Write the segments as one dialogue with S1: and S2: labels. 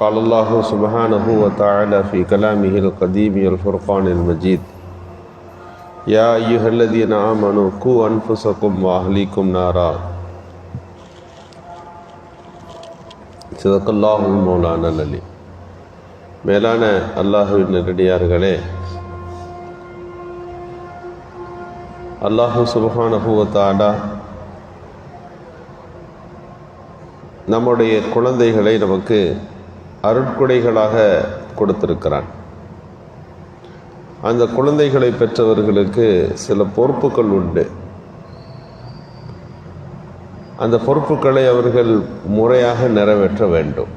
S1: قال الله سبحانه وتعالى في كلامه القديم الفرقان المجيد يا أيها الذين آمنوا قوا أنفسكم وأهليكم نارا صدق الله المولانا العلي. மேலான அல்லாஹ்வின் நல்லடியார்களே, அல்லாஹு சுப்ஹானஹு வ தஆலா நம்முடைய குழந்தைகளை நமக்கு அருட்கொடைகளாக கொடுத்திருக்கிறான். அந்த குழந்தைகளை பெற்றவர்களுக்கு சில பொறுப்புகள் உண்டு. அந்த பொறுப்புகளை அவர்கள் முறையாக நிறைவேற்ற வேண்டும்.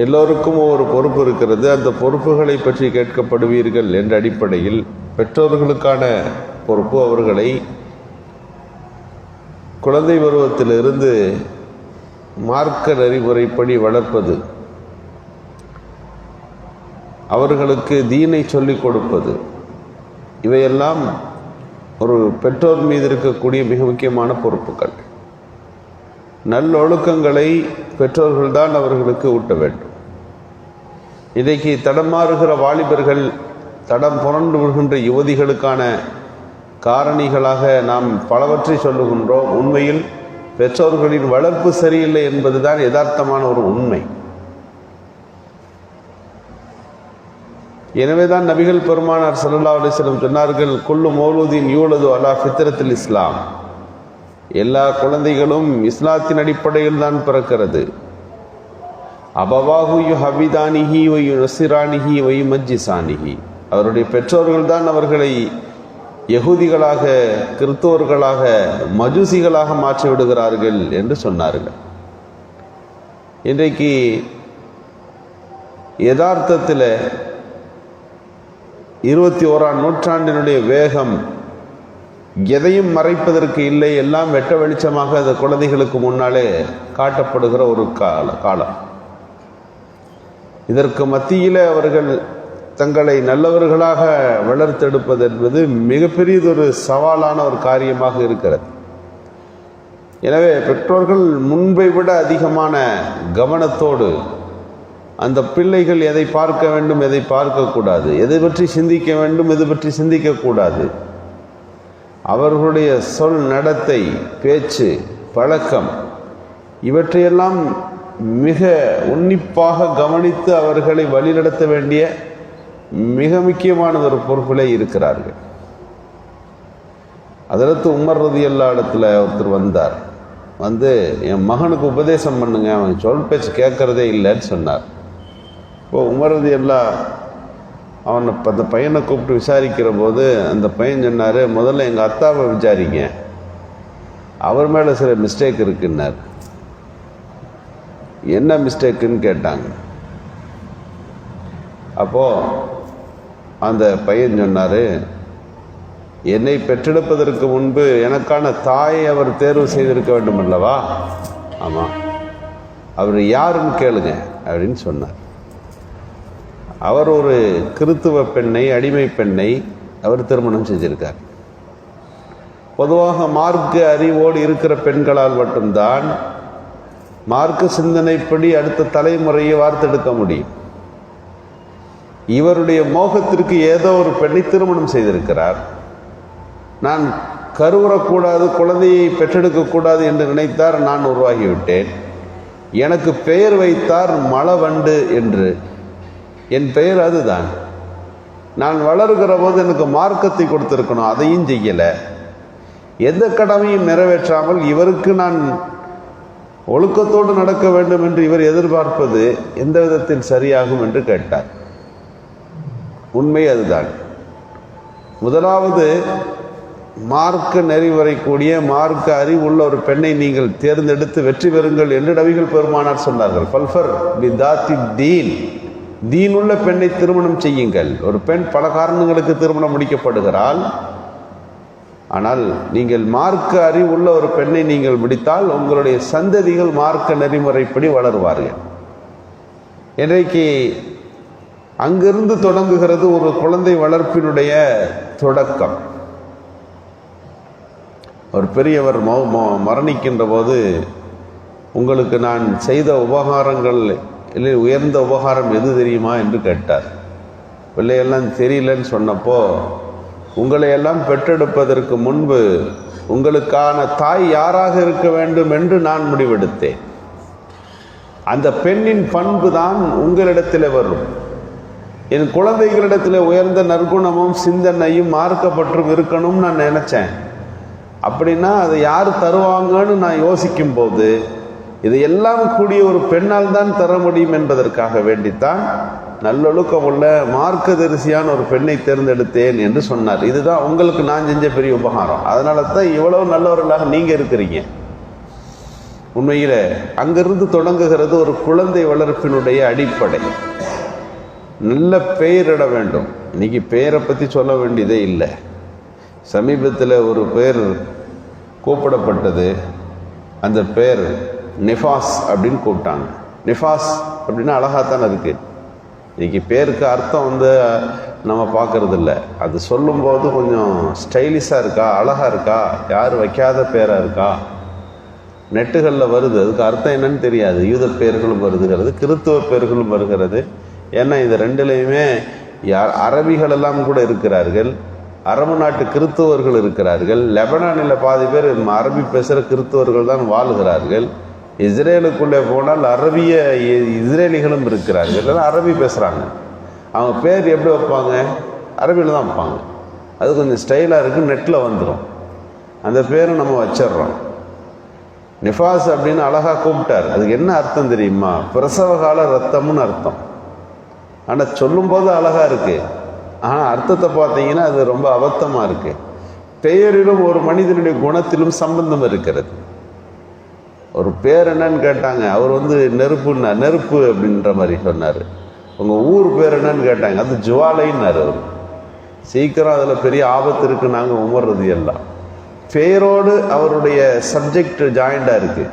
S1: எல்லோருக்கும் ஒரு பொறுப்பு இருக்கிறது. அந்த பொறுப்புகளை பற்றி கேட்கப்படுவீர்கள் என்ற அடிப்படையில் பெற்றோர்களுக்கான பொறுப்பு அவர்களை குழந்தை பருவத்திலிருந்து மார்க்க நெறிமுறைப்படி வளர்ப்பது, அவர்களுக்கு தீனை சொல்லிக் கொடுப்பது, இவையெல்லாம் ஒரு பெற்றோர் மீது இருக்கக்கூடிய மிக முக்கியமான பொறுப்புகள். நல்லொழுக்கங்களை பெற்றோர்கள்தான் அவர்களுக்கு ஊட்ட வேண்டும். இன்றைக்கு தடமாறுகிற வாலிபர்கள், தடம் புரண்டு விடுகின்ற யுவதிகளுக்கான காரணிகளாக நாம் பலவற்றை சொல்லுகின்றோம். உண்மையில் பெற்றோர்களின் வளர்ப்பு சரியில்லை என்பதுதான் யதார்த்தமான ஒரு உண்மை. எனவேதான் நபிகள் பெருமானார் ஸல்லல்லாஹு அலைஹி வஸல்லம் சொன்னார்கள், குல்லு மௌலூதின் யூலது அலா ஃபித்ரத்தில் இஸ்லாம். எல்லா குழந்தைகளும் இஸ்லாத்தின் அடிப்படையில் தான் பிறக்கிறது. அபவாஹு யுஹபிதானிஹி வ யுனஸிரானிஹி வ யுமஜ்ஜிசானிஹி. அவருடைய பெற்றோர்கள் தான் அவர்களை யகூதிகளாக, கிறிஸ்தவர்களாக, மஜூசிகளாக மாற்றி விடுகிறார்கள் என்று சொன்னார்கள். இன்றைக்கு யதார்த்தத்தில் 21ஆம் நூற்றாண்டினுடைய வேகம் எதையும் மறைப்பதற்கு இல்லை, எல்லாம் வெட்ட வெளிச்சமாக அந்த குழந்தைகளுக்கு முன்னாலே காட்டப்படுகிற ஒரு காலம். இதற்கு மத்தியில் அவர்கள் தங்களை நல்லவர்களாக வளர்த்தெடுப்பது என்பது மிகப்பெரியதொரு சவாலான ஒரு காரியமாக இருக்கிறது. எனவே பெற்றோர்கள் முன்பை விட அதிகமான கவனத்தோடு அந்த பிள்ளைகள் எதை பார்க்க வேண்டும், எதை பார்க்கக்கூடாது, எதை பற்றி சிந்திக்க வேண்டும், எதை பற்றி சிந்திக்கக்கூடாது, அவர்களுடைய சொல், நடத்தை, பேச்சு, பழக்கம், இவற்றையெல்லாம் மிக உன்னிப்பாக கவனித்து அவர்களை வழிநடத்த வேண்டிய மிக முக்கியமான ஒரு பொறுப்பிலே இருக்கிறார்கள். ஹஜ்ரத் உமர் ரலியல்லாஹு இடத்துல ஒருத்தர் வந்தார். வந்து என் மகனுக்கு உபதேசம் பண்ணுங்க, அவன் சொல் பேச்சு கேட்கறதே இல்லைன்னு சொன்னார். இப்போ உமர் ரலியல்லாஹு அவனை அந்த பையனை கூப்பிட்டு விசாரிக்கிற போது அந்த பையன் சொன்னார், முதல்ல எங்கள் அத்தாவை விசாரிங்க, அவர் மேலே சில மிஸ்டேக் இருக்குன்னார். என்ன மிஸ்டேக்குன்னு கேட்டாங்க. அப்போது அந்த பையன் சொன்னார், என்னை பெற்றெடுப்பதற்கு முன்பு எனக்கான தாயை அவர் தேர்வு செய்திருக்க வேண்டும் அல்லவா? ஆமாம். அவர் யாருன்னு கேளுங்க அப்படின்னு சொன்னார். அவர் ஒரு கிறித்துவ பெண்ணை, அடிமை பெண்ணை அவர் திருமணம் செஞ்சிருக்கார். பொதுவாக மார்க்க அறிவோடு இருக்கிற பெண்களால் மட்டும்தான் மார்க்க சிந்தனைப்படி அடுத்த தலைமுறையை வார்த்தெடுக்க முடியும். இவருடைய மோகத்திற்கு ஏதோ ஒரு பெண்ணை திருமணம் செய்திருக்கிறார். நான் கருவுறக்கூடாது, குழந்தையை பெற்றெடுக்கக்கூடாது என்று நினைத்தார். நான் உருவாகிவிட்டேன். எனக்கு பெயர் வைத்தார் மலவண்டு என்று. என் பெயர் அதுதான். நான் வளர்கிற போது எனக்கு மார்க்கத்தை கொடுத்திருக்கணும், அதையும் செய்யலை. எந்த கடமையும் நிறைவேற்றாமல் இவருக்கு நான் ஒழுக்கத்தோடு நடக்க வேண்டும் என்று இவர் எதிர்பார்ப்பது எந்த விதத்தில் சரியாகும் என்று கேட்டார். உண்மை அதுதான். முதலாவது, மார்க்க நெறிமுறைக்கூடிய மார்க்க அறிவுள்ள ஒரு பெண்ணை நீங்கள் தேர்ந்தெடுத்து வெற்றி பெறுங்கள் என்று நபிகள் பெருமானார் சொன்னார்கள். பல்ஃபர் பிதாத்தி தீன், தீனுள்ள பெண்ணை திருமணம் செய்யுங்கள். ஒரு பெண் பல காரணங்களுக்கு திருமணம் முடிக்கப்படுகிறாள். ஆனால் நீங்கள் மார்க்க அறிவுள்ள ஒரு பெண்ணை நீங்கள் முடித்தால் உங்களுடைய சந்ததிகள் மார்க்க நெறிமுறைப்படி வளருவார்கள். இன்றைக்கு அங்கிருந்து தொடங்குகிறது ஒரு குழந்தை வளர்ப்பினுடைய தொடக்கம். ஒரு பெரியவர் மரணிக்கின்ற போது உங்களுக்கு நான் செய்த உபகாரங்கள் இல்லை உயர்ந்த உபகாரம் எது தெரியுமா என்று கேட்டார். பிள்ளையெல்லாம் தெரியலன்னு சொன்னப்போ, உங்களையெல்லாம் பெற்றெடுப்பதற்கு முன்பு உங்களுக்கான தாய் யாராக இருக்க வேண்டும் என்று நான் முடிவெடுத்தேன். அந்த பெண்ணின் பண்பு தான் உங்களிடத்தில் வரும். என் குழந்தைகளிடத்தில் உயர்ந்த நற்குணமும் சிந்தனையும் மார்க்கப்பற்றும் இருக்கணும்னு நான் நினச்சேன். அப்படின்னா அதை யார் தருவாங்கன்னு நான் யோசிக்கும் போது இதையெல்லாம் கூடிய ஒரு பெண்ணால் தான் தர முடியும் என்பதற்காக வேண்டித்தான் நல்லொழுக்கம் உள்ள மார்க்கதரிசியான ஒரு பெண்ணை தேர்ந்தெடுத்தேன் என்று சொன்னார். இதுதான் உங்களுக்கு நான் செஞ்ச பெரிய உபகாரம். அதனால தான் இவ்வளவு நல்லவர்களாக நீங்கள் இருக்கிறீங்க. உண்மையில் அங்கிருந்து தொடங்குகிறது ஒரு குழந்தை வளர்ப்பினுடைய அடிப்படை. நல்ல பெயரிட வேண்டும். இன்னைக்கு பெயரை பற்றி சொல்ல வேண்டியதே இல்லை. சமீபத்தில் ஒரு பேர் கூப்பிடப்பட்டது. அந்த பேர் நிஃபாஸ் அப்படின்னு கூப்பிட்டாங்க. நிஃபாஸ் அப்படின்னா அழகாத்தானே இருக்குது. இன்னைக்கு பேருக்கு அர்த்தம் நம்ம பார்க்கறது இல்லை. அது சொல்லும்போது கொஞ்சம் ஸ்டைலிஷாக இருக்கா, அழகாக இருக்கா, யார் வைக்காத பேராக இருக்கா, நெட்டுகளில் வருது. அதுக்கு அர்த்தம் என்னன்னு தெரியாது. யூத பேர்களும் வருகிறது, கிறித்துவ பேர்களும் வருகிறது. ஏன்னா இது ரெண்டுலேயுமே அரபிகளெல்லாம் கூட இருக்கிறார்கள், அரபு நாட்டு கிறித்துவர்கள் இருக்கிறார்கள், லெபனானில் பாதி பேர் அரபி பேசுகிற கிறித்துவர்கள் தான் வாழ்கிறார்கள். இஸ்ரேலுக்குள்ளே போனால் அரபிய இஸ்ரேலிகளும் இருக்கிறார்கள், எல்லாம் அரபி பேசுகிறாங்க. அவங்க பேர் எப்படி வைப்பாங்க? அரபியில் தான் வைப்பாங்க. அது கொஞ்சம் ஸ்டைலாக இருக்குது, நெட்டில் வந்துடும். அந்த பேரை நம்ம வச்சிட்றோம். நிஃபாஸ் அப்படின்னு அழகாக கூப்பிட்டார். அதுக்கு என்ன அர்த்தம் தெரியுமா? பிரசவகால ரத்தம்னு அர்த்தம். ஆனால் சொல்லும்போது அழகாக இருக்குது, ஆனால் அர்த்தத்தை பார்த்தீங்கன்னா அது ரொம்ப அபத்தமாக இருக்குது. பெயரிலும் ஒரு மனிதனுடைய குணத்திலும் சம்பந்தம் இருக்கிறது. ஒரு பேர் என்னன்னு கேட்டாங்க. அவர் நெருப்பு அப்படின்ற மாதிரி சொன்னார். உங்கள் ஊர் பேர் என்னன்னு கேட்டாங்க. அது ஜுவாலைன்னார். அவர் சீக்கிரம் அதில் பெரிய ஆபத்து இருக்குது நாங்கள் உமர்றது எல்லாம். பேரோடு அவருடைய சப்ஜெக்ட் ஜாயிண்டாக இருக்குது.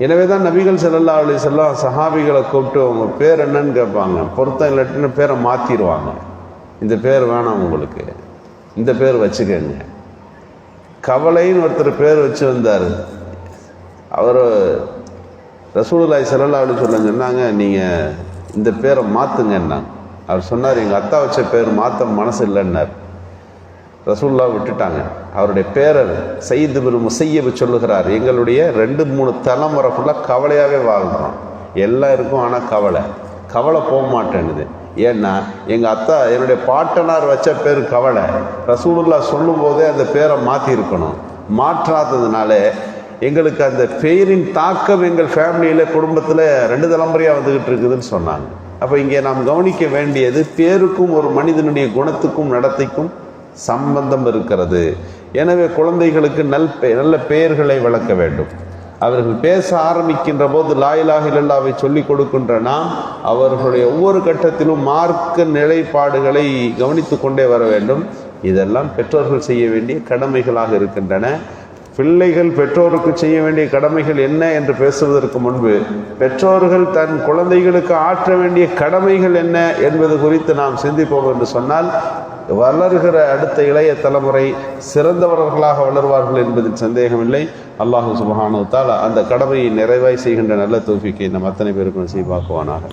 S1: எனவே தான் நபிகள் ஸல்லல்லாஹு அலைஹி வஸல்லம் சஹாபிகளை கூப்பிட்டு உங்க பேர் என்னன்னு கேட்பாங்க. பொருத்தம் இல்லாட்டின்னு பேரை மாற்றிடுவாங்க. இந்த பேர் வேணாம் உங்களுக்கு, இந்த பேர் வச்சுக்கங்க. கவலைன்னு ஒருத்தர் பேர் வச்சு வந்தார். அவர் ரசூலுல்லாஹி ஸல்லல்லாஹு அலைஹி வஸல்லம் சொன்னாங்க, நீங்கள் இந்த பேரை மாற்றுங்கன்னாங்க. அவர் சொன்னார், எங்கள் அத்தா வச்ச பேர் மாற்ற மனசு இல்லைன்னார். ரசூலுல்லாஹ் விட்டுட்டாங்க. அவருடைய பேரர் சய்யித் இப்னு முஸையப் சொல்லுகிறார், எங்களுடைய 2-3 தலைமுறை ஃபுல்லாக கவலையாகவே வாழ்கிறோம். எல்லாம் இருக்கும், ஆனால் கவலை போக மாட்டேன்னுது. ஏன்னா எங்கள் அத்தா என்னுடைய பாட்டனார் வச்ச பேர் கவலை. ரசூலுல்லாஹ் சொல்லும் போதே அந்த பேரை மாற்றிருக்கணும். மாற்றாததுனால எங்களுக்கு அந்த பெயரின் தாக்கம் எங்கள் ஃபேமிலியில் குடும்பத்தில் 2 தலைமுறையாக வந்துக்கிட்டு இருக்குதுன்னு சொன்னாங்க. அப்போ இங்கே நாம் கவனிக்க வேண்டியது பேருக்கும் ஒரு மனிதனுடைய குணத்துக்கும் நடத்தைக்கும் சம்பந்தம் இருக்கிறது. எனவே குழந்தைகளுக்கு நல்ல பெயர்களை வளர்க்க வேண்டும். அவர்கள் பேச ஆரம்பிக்கின்ற போது லா இலாஹ இல்லல்லாஹ்வை சொல்லிக் கொடுக்கின்ற நாம் அவர்களுடைய ஒவ்வொரு கட்டத்திலும் மார்க்க நிலைப்பாடுகளை கவனித்து கொண்டே வர வேண்டும். இதெல்லாம் பெற்றோர்கள் செய்ய வேண்டிய கடமைகளாக இருக்கின்றன. பிள்ளைகள் பெற்றோருக்கு செய்ய வேண்டிய கடமைகள் என்ன என்று பேசுவதற்கு முன்பு பெற்றோர்கள் தன் குழந்தைகளுக்கு ஆற்ற வேண்டிய கடமைகள் என்ன என்பது குறித்து நாம் சிந்திப்போம் என்று சொன்னால் வளர்கிற அடுத்த இளைய தலைமுறை சிறந்தவர்களாக வளர்வார்கள் என்பதில் சந்தேகமில்லை. அல்லாஹு சுப்ஹானஹு வ தஆலா அந்த கடமையை நிறைவாய் செய்கின்ற நல்ல தௌஃபீக்கை நம் அத்தனை பேருக்கும் நசீபாக்குவானாக.